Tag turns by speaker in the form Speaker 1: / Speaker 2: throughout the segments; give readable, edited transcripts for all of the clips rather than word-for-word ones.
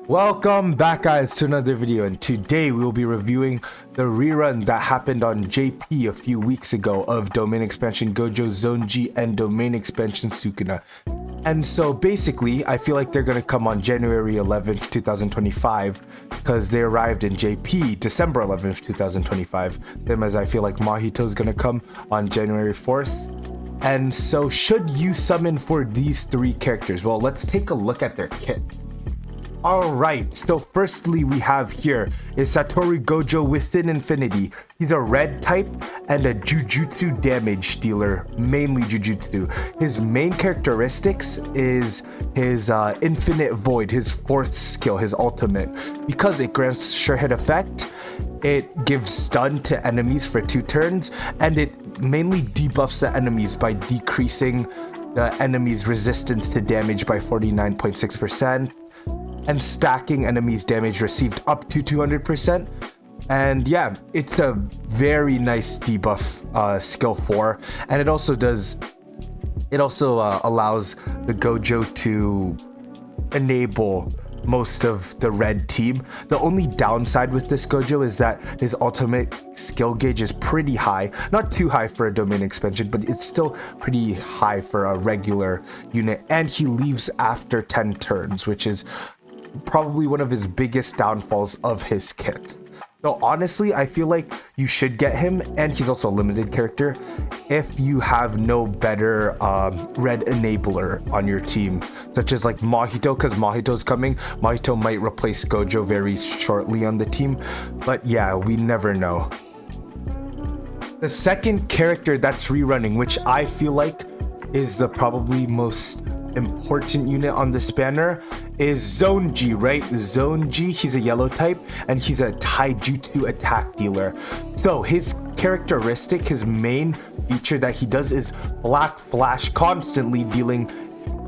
Speaker 1: Welcome back guys to another video, and today we will be reviewing the rerun that happened on JP a few weeks ago of Domain Expansion Gojo, Zone G, and Domain Expansion Sukuna. And so basically I feel like they're going to come on January 11th 2025 because they arrived in JP December 11th 2025, same as I feel like Mahito is going to come on January 4th. And so should you summon for these three characters? Well, let's take a look at their kits. Alright, so firstly we have here is Satori Gojo Within Infinity. He's a red type and a jujutsu damage dealer, mainly jujutsu. His main characteristics is his infinite void, his fourth skill, his ultimate. Because it grants sure hit effect, it gives stun to enemies for 2 turns, and it mainly debuffs the enemies by decreasing the enemy's resistance to damage by 49.6%. and stacking enemies damage received up to 200%. And yeah, it's a very nice debuff skill 4, and it also allows the Gojo to enable most of the red team. The only downside with this Gojo is that his ultimate skill gauge is pretty high, not too high for a domain expansion, but it's still pretty high for a regular unit, and he leaves after 10 turns, which is probably one of his biggest downfalls of his kit. So honestly, I feel like you should get him, and he's also a limited character, if you have no better red enabler on your team, such as like Mahito, because Mahito's coming. Mahito might replace Gojo very shortly on the team, but yeah, we never know. The second character that's rerunning, which I feel like is the probably most important unit on this banner, is Zone G, right? Zone G, he's a yellow type and he's a taijutsu attack dealer. So his characteristic, his main feature that he does is Black Flash, constantly dealing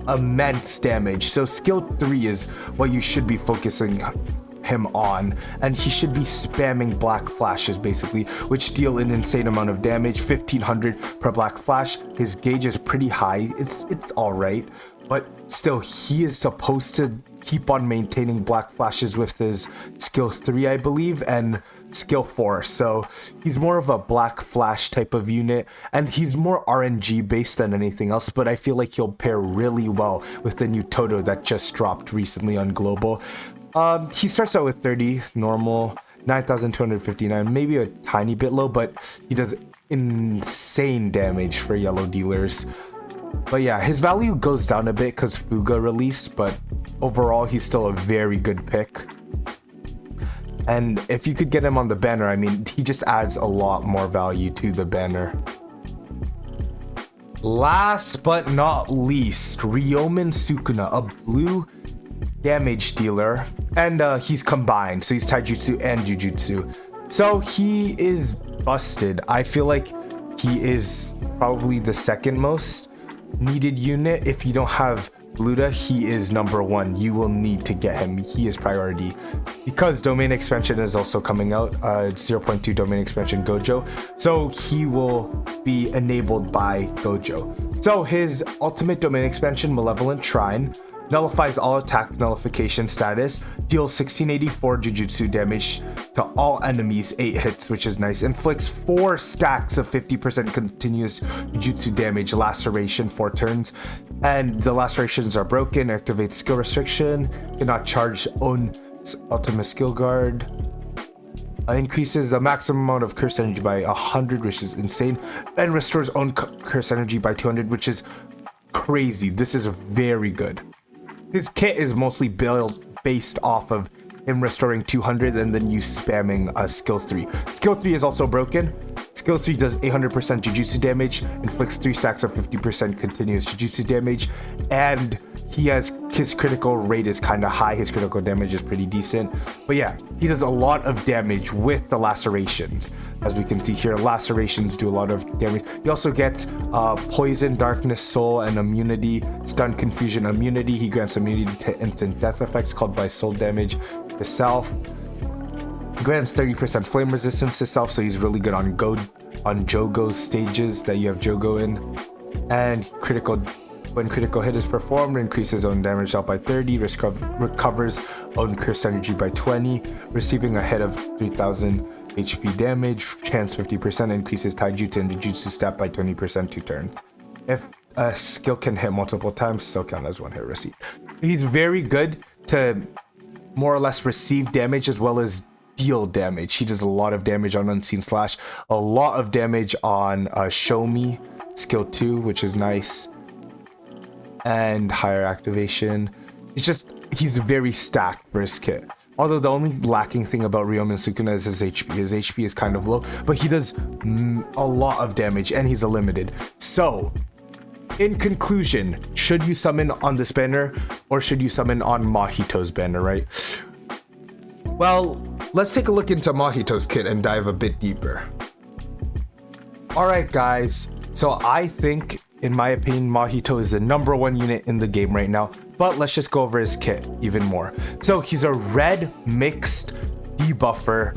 Speaker 1: immense damage. So skill 3 is what you should be focusing him on, and he should be spamming Black Flashes basically, which deal an insane amount of damage, 1500 per Black Flash. His gauge is pretty high, it's all right, but still he is supposed to keep on maintaining Black Flashes with his skill 3, I believe, and skill 4. So he's more of a Black Flash type of unit, and he's more RNG based than anything else, but I feel like he'll pair really well with the new Toto that just dropped recently on Global. He starts out with 30 normal, 9,259, maybe a tiny bit low, but he does insane damage for yellow dealers. But yeah, his value goes down a bit because Fuga released, but overall he's still a very good pick. And if you could get him on the banner, I mean, he just adds a lot more value to the banner. Last but not least, Ryomen Sukuna, a blue damage dealer, and he's combined, so he's taijutsu and jujutsu. So he is busted. I feel like he is probably the second most needed unit. If you don't have Luda, he is number 1. You will need to get him. He is priority because domain expansion is also coming out. It's 0.2 domain expansion Gojo, so he will be enabled by Gojo. So his ultimate domain expansion, Malevolent Shrine, nullifies all attack nullification status, deals 1684 jujutsu damage to all enemies, 8 hits, which is nice, inflicts 4 stacks of 50% continuous jujutsu damage, laceration 4 turns, and the lacerations are broken, activates skill restriction, cannot charge own ultimate skill guard, increases the maximum amount of curse energy by 100, which is insane, and restores own curse energy by 200, which is crazy. This is very good. His kit is mostly built based off of him restoring 200 and then you spamming skill 3. Skill 3 is also broken. Skill 3 does 800% jujutsu damage, inflicts 3 stacks of 50% continuous jujutsu damage, and his critical rate is kind of high. His critical damage is pretty decent. But yeah, he does a lot of damage with the lacerations. As we can see here, lacerations do a lot of damage. He also gets poison, darkness, soul, and immunity, stun, confusion, immunity. He grants immunity to instant death effects called by soul damage to self. Grants 30% flame resistance to self, so he's really good on Jogo's stages that you have Jogo in. And critical When critical hit is performed, increases own damage dealt by 30, recovers own cursed energy by 20, receiving a hit of 3000 HP damage, chance 50%, increases taijutsu and jujutsu stat by 20% 2 turns. If a skill can hit multiple times, still count as one hit received. He's very good to more or less receive damage as well as deal damage. He does a lot of damage on Unseen Slash, a lot of damage on Show Me, skill 2, which is nice, and higher activation. He's very stacked for his kit. Although the only lacking thing about Ryomen Sukuna is his HP. His HP is kind of low, but he does a lot of damage and he's a limited. So, in conclusion, should you summon on this banner or should you summon on Mahito's banner, right? Well, let's take a look into Mahito's kit and dive a bit deeper. Alright guys, so I think, in my opinion, Mahito is the #1 unit in the game right now, but let's just go over his kit even more. So he's a red mixed debuffer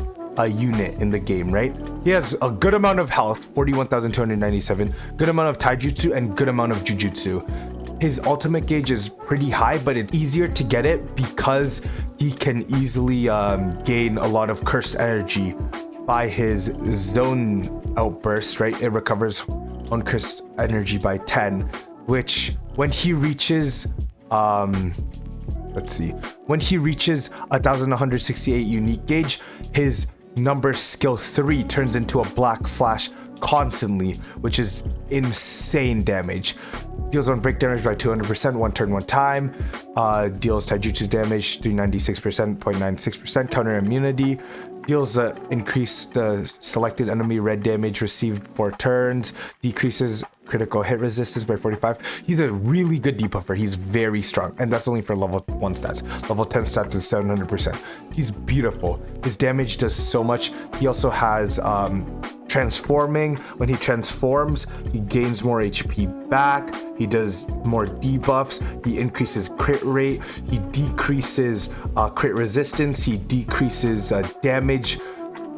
Speaker 1: unit in the game, right? He has a good amount of health, 41,297, good amount of taijutsu, and good amount of jujutsu. His ultimate gauge is pretty high, but it's easier to get it because he can easily gain a lot of cursed energy by his zone outburst, right? It recovers on cursed energy by 10, which when he reaches when he reaches 1168 unique gauge, his number skill 3 turns into a black flash constantly, which is insane damage. Deals on break damage by 200%, 1 turn 1 time. Deals taijutsu damage 396%, 0.96%, counter immunity. Deals increase the selected enemy red damage received 4 turns. Decreases critical hit resistance by 45. He's a really good debuffer. He's very strong, and that's only for level 1 stats. Level 10 stats is 700%. He's beautiful. His damage does so much. He also has transforming. When he transforms, he gains more HP back. He does more debuffs. He increases crit rate. He decreases crit resistance. He decreases damage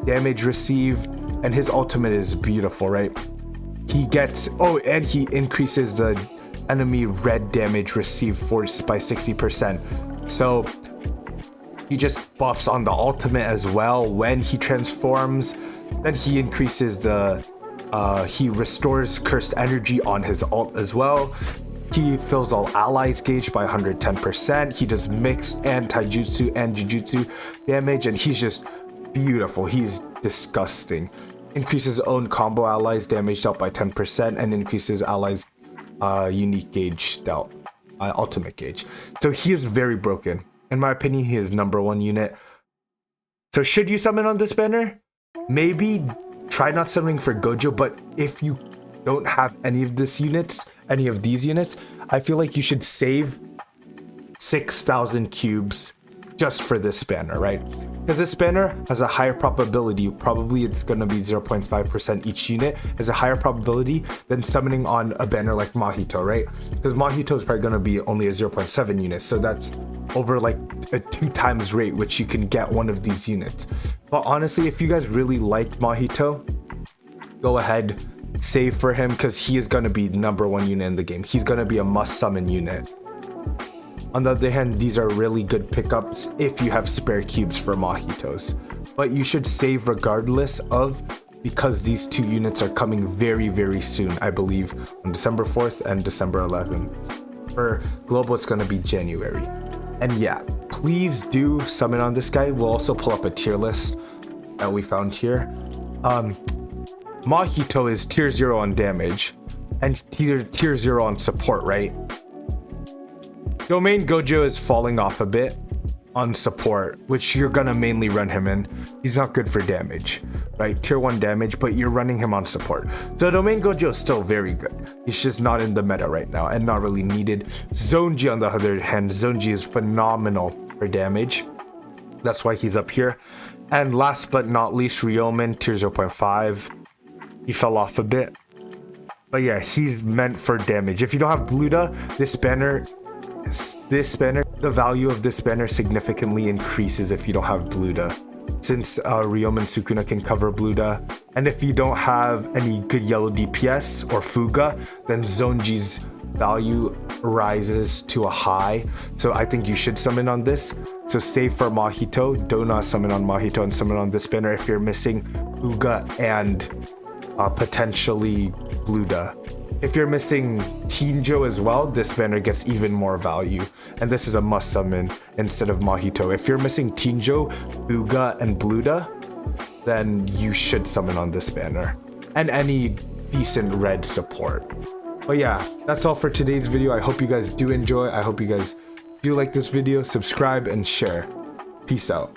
Speaker 1: received, and his ultimate is beautiful, right? He gets and he increases the enemy red damage received force by 60%. So he just buffs on the ultimate as well when he transforms. Then he increases he restores cursed energy on his ult as well. He fills all allies gauge by 110%. He does mixed and taijutsu and jujutsu damage, and he's just beautiful. He's disgusting. Increases own combo allies damage dealt by 10% and increases allies unique gauge dealt, ultimate gauge. So he is very broken. In my opinion, he is #1 unit. So should you summon on this banner? Maybe try not summoning for Gojo, but if you don't have any of these units, I feel like you should save 6,000 cubes just for this banner, right? Because this banner has a higher probability, probably it's going to be 0.5% each unit, has a higher probability than summoning on a banner like Mahito, right? Because Mahito is probably going to be only a 0.7 unit, so that's over like a 2 times rate, which you can get one of these units. But honestly, if you guys really like Mahito, go ahead, save for him, because he is going to be #1 unit in the game. He's going to be a must summon unit. On the other hand, these are really good pickups if you have spare cubes for Mahitos. But you should save regardless because these 2 units are coming very, very soon, I believe, on December 4th and December 11th. For Global, it's going to be January. And yeah, please do summon on this guy. We'll also pull up a tier list that we found here. Mahito is tier 0 on damage and tier 0 on support, right? Domain Gojo is falling off a bit on support, which you're gonna mainly run him in. He's not good for damage, right? Tier 1 damage, but you're running him on support. So Domain Gojo is still very good. He's just not in the meta right now and not really needed. Zonji, on the other hand, Zonji is phenomenal for damage. That's why he's up here. And last but not least, Ryomen, tier 0.5. He fell off a bit. But yeah, he's meant for damage. If you don't have Bluda, the value of this banner significantly increases if you don't have Bluda, since Ryomen Sukuna can cover Bluda. And if you don't have any good yellow DPS or Fuga, then Zonji's value rises to a high, so I think you should summon on this. So save for Mahito, do not summon on Mahito and summon on this banner if you're missing Uga and potentially Bluda. If you're missing Tinjo as well, this banner gets even more value, and this is a must summon instead of Mahito. If you're missing Tinjo, Uga, and Bluda, then you should summon on this banner, and any decent red support. But yeah, that's all for today's video. I hope you guys do enjoy. I hope you guys do like this video. Subscribe and share. Peace out.